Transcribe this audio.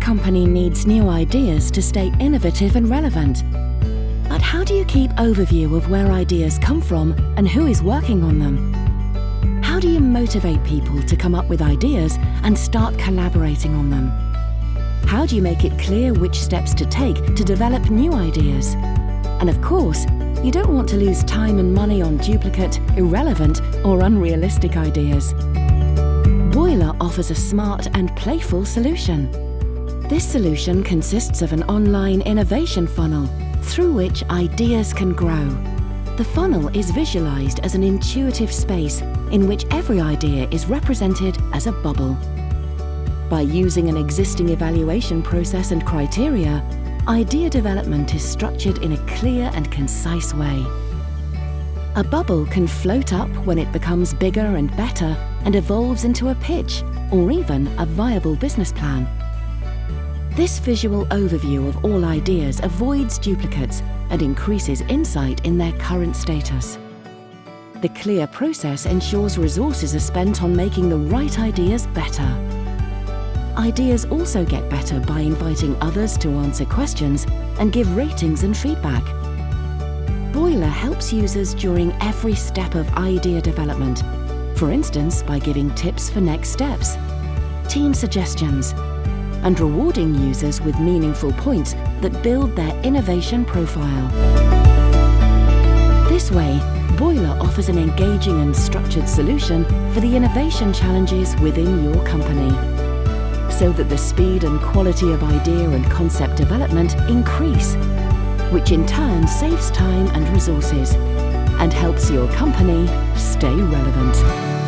company needs new ideas to stay innovative and relevant. But how do you keep overview of where ideas come from and who is working on them? How do you motivate people to come up with ideas and start collaborating on them? How do you make it clear which steps to take to develop new ideas? And of course, you don't want to lose time and money on duplicate, irrelevant, or unrealistic ideas. Boiler offers a smart and playful solution. This solution consists of an online innovation funnel through which ideas can grow. The funnel is visualized as an intuitive space in which every idea is represented as a bubble. By using an existing evaluation process and criteria, idea development is structured in a clear and concise way. A bubble can float up when it becomes bigger and better and evolves into a pitch or even a viable business plan. This visual overview of all ideas avoids duplicates and increases insight in their current status. The clear process ensures resources are spent on making the right ideas better. Ideas also get better by inviting others to answer questions and give ratings and feedback. Boiler helps users during every step of idea development, for instance by giving tips for next steps, team suggestions, and rewarding users with meaningful points that build their innovation profile. This way, Boiler offers an engaging and structured solution for the innovation challenges within your company, so that the speed and quality of idea and concept development increase, which in turn saves time and resources and helps your company stay relevant.